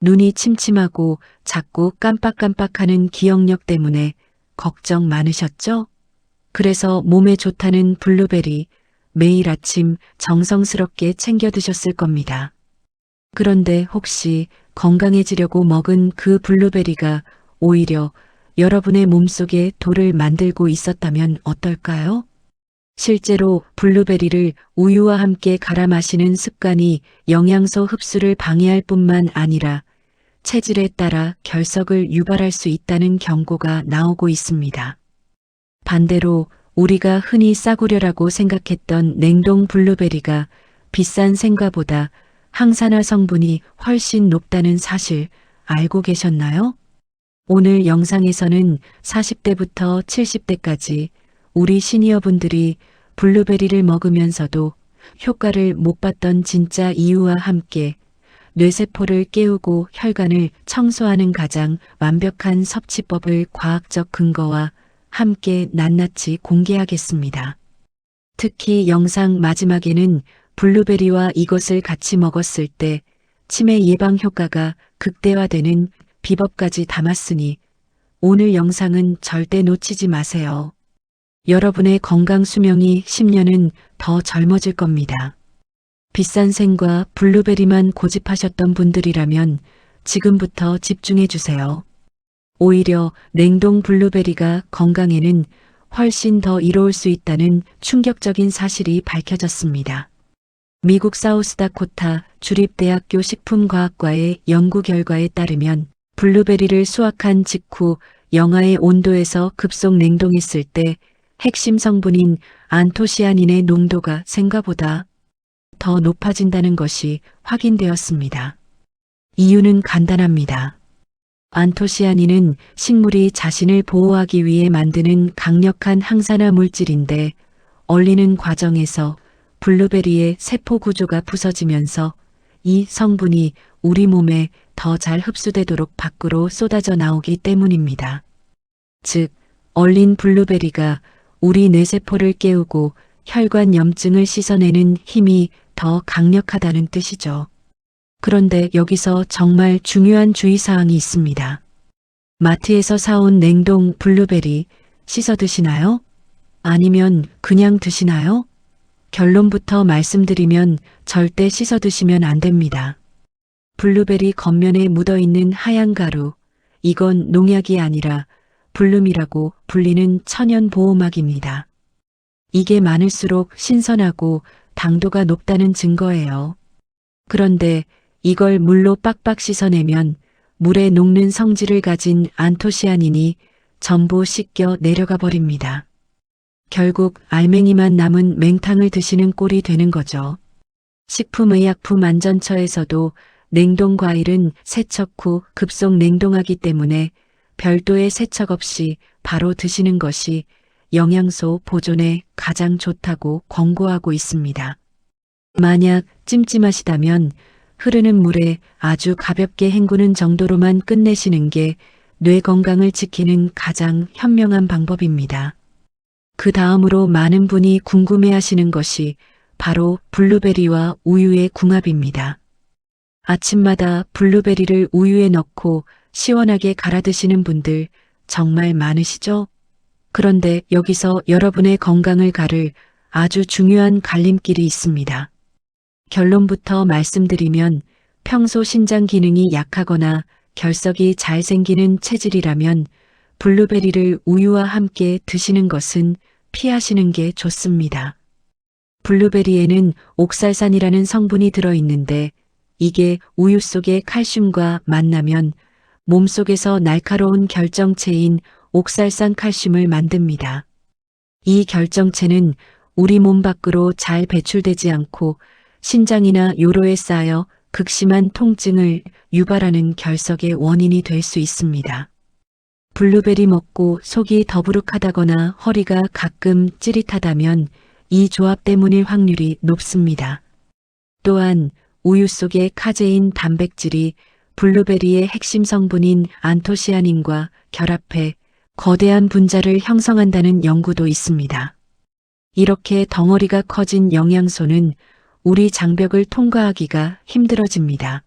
눈이 침침하고 자꾸 깜빡깜빡하는 기억력 때문에 걱정 많으셨죠? 그래서 몸에 좋다는 블루베리 매일 아침 정성스럽게 챙겨 드셨을 겁니다. 그런데 혹시 건강해지려고 먹은 그 블루베리가 오히려 여러분의 몸속에 돌을 만들고 있었다면 어떨까요? 실제로 블루베리를 우유와 함께 갈아 마시는 습관이 영양소 흡수를 방해할 뿐만 아니라 체질에 따라 결석을 유발할 수 있다는 경고가 나오고 있습니다. 반대로 우리가 흔히 싸구려라고 생각했던 냉동 블루베리가 비싼 생과보다 항산화 성분이 훨씬 높다는 사실 알고 계셨나요? 오늘 영상에서는 40대부터 70대까지 우리 시니어분들이 블루베리를 먹으면서도 효과를 못 봤던 진짜 이유와 함께 뇌세포를 깨우고 혈관을 청소하는 가장 완벽한 섭취법을 과학적 근거와 함께 낱낱이 공개하겠습니다. 특히 영상 마지막에는 블루베리와 이것을 같이 먹었을 때 치매 예방 효과가 극대화되는 비법까지 담았으니 오늘 영상은 절대 놓치지 마세요. 여러분의 건강 수명이 10년은 더 젊어질 겁니다. 비싼 생과 블루베리만 고집하셨던 분들이라면 지금부터 집중해 주세요. 오히려 냉동 블루베리가 건강에는 훨씬 더 이로울 수 있다는 충격적인 사실이 밝혀졌습니다. 미국 사우스다코타 주립대학교 식품과학과의 연구 결과에 따르면 블루베리를 수확한 직후 영하의 온도에서 급속 냉동했을 때 핵심 성분인 안토시아닌의 농도가 생과보다 더 높아진다는 것이 확인되었습니다. 이유는 간단합니다. 안토시아닌은 식물이 자신을 보호하기 위해 만드는 강력한 항산화 물질인데 얼리는 과정에서 블루베리의 세포 구조가 부서지면서 이 성분이 우리 몸에 더 잘 흡수되도록 밖으로 쏟아져 나오기 때문입니다. 즉, 얼린 블루베리가 우리 뇌세포를 깨우고 혈관 염증을 씻어내는 힘이 더 강력하다는 뜻이죠. 그런데 여기서 정말 중요한 주의사항이 있습니다. 마트에서 사온 냉동 블루베리 씻어 드시나요? 아니면 그냥 드시나요? 결론부터 말씀드리면 절대 씻어 드시면 안 됩니다. 블루베리 겉면에 묻어있는 하얀 가루, 이건 농약이 아니라 블룸이라고 불리는 천연 보호막입니다. 이게 많을수록 신선하고 당도가 높다는 증거예요. 그런데 이걸 물로 빡빡 씻어내면 물에 녹는 성질을 가진 안토시아닌이 전부 씻겨 내려가 버립니다. 결국 알맹이만 남은 맹탕을 드시는 꼴이 되는 거죠. 식품의약품안전처에서도 냉동 과일은 세척 후 급속 냉동하기 때문에 별도의 세척 없이 바로 드시는 것이 영양소 보존에 가장 좋다고 권고하고 있습니다. 만약 찜찜하시다면 흐르는 물에 아주 가볍게 헹구는 정도로만 끝내시는 게 뇌 건강을 지키는 가장 현명한 방법입니다. 그 다음으로 많은 분이 궁금해하시는 것이 바로 블루베리와 우유의 궁합입니다. 아침마다 블루베리를 우유에 넣고 시원하게 갈아 드시는 분들 정말 많으시죠? 그런데 여기서 여러분의 건강을 가를 아주 중요한 갈림길이 있습니다. 결론부터 말씀드리면 평소 신장 기능이 약하거나 결석이 잘 생기는 체질이라면 블루베리를 우유와 함께 드시는 것은 피하시는 게 좋습니다. 블루베리에는 옥살산이라는 성분이 들어있는데 이게 우유 속의 칼슘과 만나면 몸속에서 날카로운 결정체인 옥살산 칼슘을 만듭니다. 이 결정체는 우리 몸 밖으로 잘 배출되지 않고 신장이나 요로에 쌓여 극심한 통증을 유발하는 결석의 원인이 될 수 있습니다. 블루베리 먹고 속이 더부룩하다거나 허리가 가끔 찌릿하다면 이 조합 때문일 확률이 높습니다. 또한 우유 속의 카제인 단백질이 블루베리의 핵심 성분인 안토시아닌과 결합해 거대한 분자를 형성한다는 연구도 있습니다. 이렇게 덩어리가 커진 영양소는 우리 장벽을 통과하기가 힘들어집니다.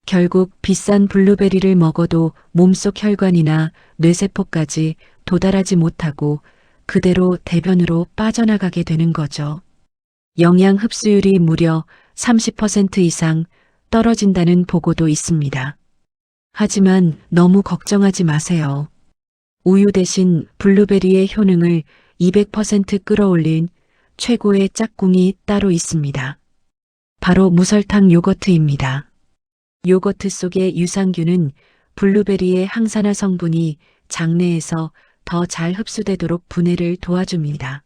결국 비싼 블루베리를 먹어도 몸속 혈관이나 뇌세포까지 도달하지 못하고 그대로 대변으로 빠져나가게 되는 거죠. 영양 흡수율이 무려 30% 이상 떨어진다는 보고도 있습니다. 하지만 너무 걱정하지 마세요. 우유 대신 블루베리의 효능을 200% 끌어올린 최고의 짝꿍이 따로 있습니다. 바로 무설탕 요거트입니다. 요거트 속의 유산균은 블루베리의 항산화 성분이 장내에서 더 잘 흡수되도록 분해를 도와줍니다.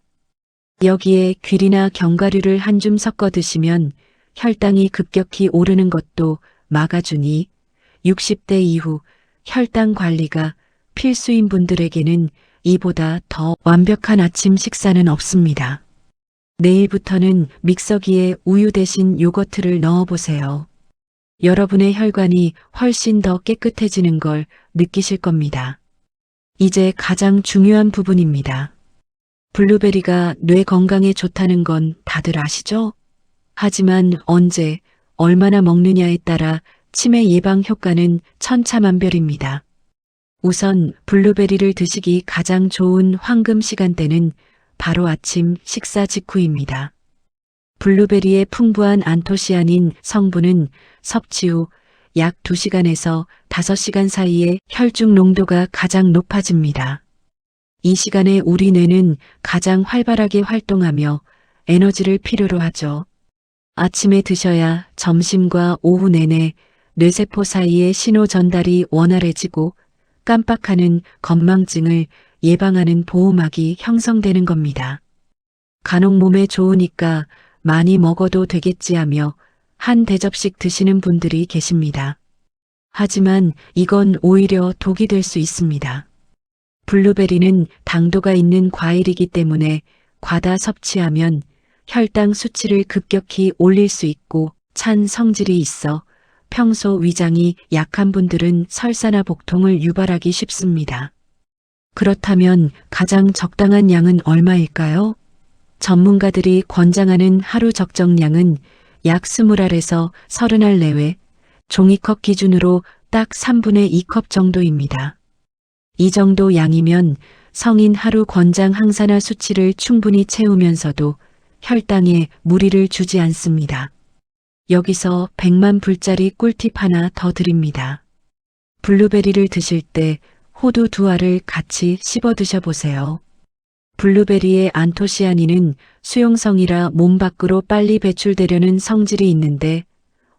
여기에 귤이나 견과류를 한 줌 섞어 드시면 혈당이 급격히 오르는 것도 막아주니 60대 이후 혈당 관리가 필수인 분들에게는 이보다 더 완벽한 아침 식사는 없습니다. 내일부터는 믹서기에 우유 대신 요거트를 넣어보세요. 여러분의 혈관이 훨씬 더 깨끗해지는 걸 느끼실 겁니다. 이제 가장 중요한 부분입니다. 블루베리가 뇌 건강에 좋다는 건 다들 아시죠? 하지만 언제, 얼마나 먹느냐에 따라 치매 예방 효과는 천차만별입니다. 우선 블루베리를 드시기 가장 좋은 황금 시간대는 바로 아침 식사 직후입니다. 블루베리의 풍부한 안토시아닌 성분은 섭취 후 약 2시간에서 5시간 사이에 혈중 농도가 가장 높아집니다. 이 시간에 우리 뇌는 가장 활발하게 활동하며 에너지를 필요로 하죠. 아침에 드셔야 점심과 오후 내내 뇌세포 사이의 신호 전달이 원활해지고 깜빡하는 건망증을 예방하는 보호막이 형성되는 겁니다. 간혹 몸에 좋으니까 많이 먹어도 되겠지 하며 한 대접씩 드시는 분들이 계십니다. 하지만 이건 오히려 독이 될 수 있습니다. 블루베리는 당도가 있는 과일이기 때문에 과다 섭취하면 혈당 수치를 급격히 올릴 수 있고 찬 성질이 있어 평소 위장이 약한 분들은 설사나 복통을 유발하기 쉽습니다. 그렇다면 가장 적당한 양은 얼마일까요? 전문가들이 권장하는 하루 적정량은 약 20알에서 30알 내외, 종이컵 기준으로 딱 3분의 2컵 정도입니다. 이 정도 양이면 성인 하루 권장 항산화 수치를 충분히 채우면서도 혈당에 무리를 주지 않습니다. 여기서 100만 불짜리 꿀팁 하나 더 드립니다. 블루베리를 드실 때 호두 2알을 같이 씹어 드셔보세요. 블루베리의 안토시아닌은 수용성이라 몸 밖으로 빨리 배출되려는 성질이 있는데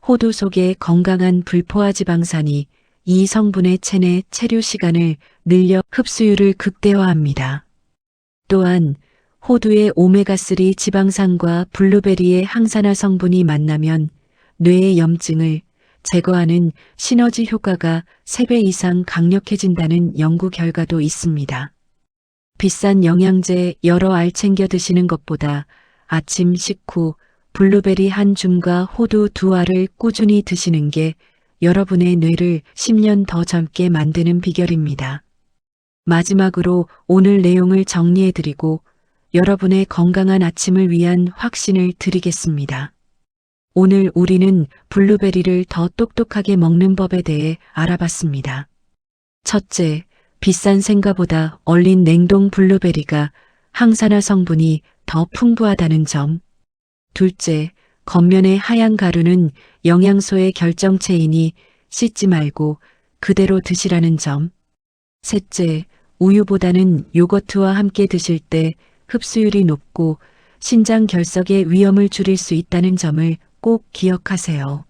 호두 속의 건강한 불포화 지방산이 이 성분의 체내 체류 시간을 늘려 흡수율을 극대화합니다. 또한 호두의 오메가3 지방산과 블루베리의 항산화 성분이 만나면 뇌의 염증을 제거하는 시너지 효과가 3배 이상 강력해진다는 연구 결과도 있습니다. 비싼 영양제 여러 알 챙겨 드시는 것보다 아침 식후 블루베리 한 줌과 호두 2알을 꾸준히 드시는 게 여러분의 뇌를 10년 더 젊게 만드는 비결입니다. 마지막으로 오늘 내용을 정리해드리고 여러분의 건강한 아침을 위한 확신을 드리겠습니다. 오늘 우리는 블루베리를 더 똑똑하게 먹는 법에 대해 알아봤습니다. 첫째, 비싼 생과보다 얼린 냉동 블루베리가 항산화 성분이 더 풍부하다는 점. 둘째, 겉면의 하얀 가루는 영양소의 결정체이니 씻지 말고 그대로 드시라는 점. 셋째, 우유보다는 요거트와 함께 드실 때 흡수율이 높고 신장 결석의 위험을 줄일 수 있다는 점을 꼭 기억하세요.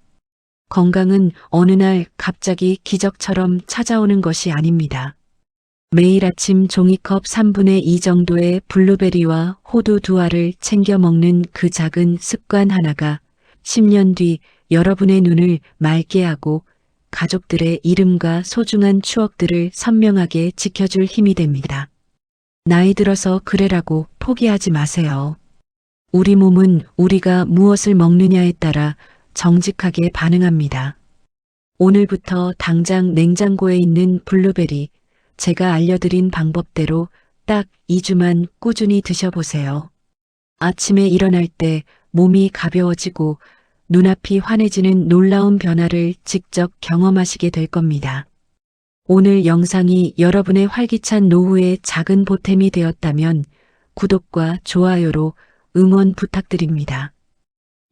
건강은 어느 날 갑자기 기적처럼 찾아오는 것이 아닙니다. 매일 아침 종이컵 3분의 2 정도의 블루베리와 호두 2알을 챙겨 먹는 그 작은 습관 하나가 10년 뒤 여러분의 눈을 맑게 하고 가족들의 이름과 소중한 추억들을 선명하게 지켜줄 힘이 됩니다. 나이 들어서 그래라고 포기하지 마세요. 우리 몸은 우리가 무엇을 먹느냐에 따라 정직하게 반응합니다. 오늘부터 당장 냉장고에 있는 블루베리, 제가 알려드린 방법대로 딱 2주만 꾸준히 드셔보세요. 아침에 일어날 때 몸이 가벼워지고 눈앞이 환해지는 놀라운 변화를 직접 경험하시게 될 겁니다. 오늘 영상이 여러분의 활기찬 노후에 작은 보탬이 되었다면 구독과 좋아요로 응원 부탁드립니다.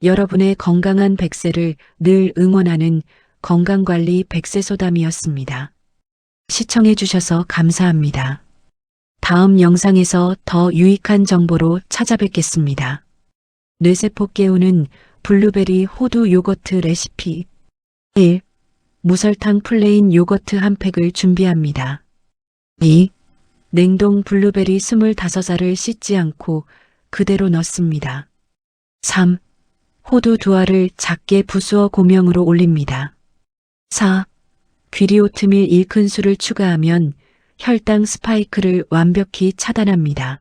여러분의 건강한 100세를 늘 응원하는 건강관리 100세소담이었습니다. 시청해주셔서 감사합니다. 다음 영상에서 더 유익한 정보로 찾아뵙겠습니다. 뇌세포 깨우는 블루베리 호두 요거트 레시피 1. 무설탕 플레인 요거트 한 팩을 준비합니다. 2. 냉동 블루베리 25알을 씻지 않고 그대로 넣습니다. 3. 호두 2알을 작게 부수어 고명으로 올립니다. 4. 귀리 오트밀 1큰술을 추가하면 혈당 스파이크를 완벽히 차단합니다.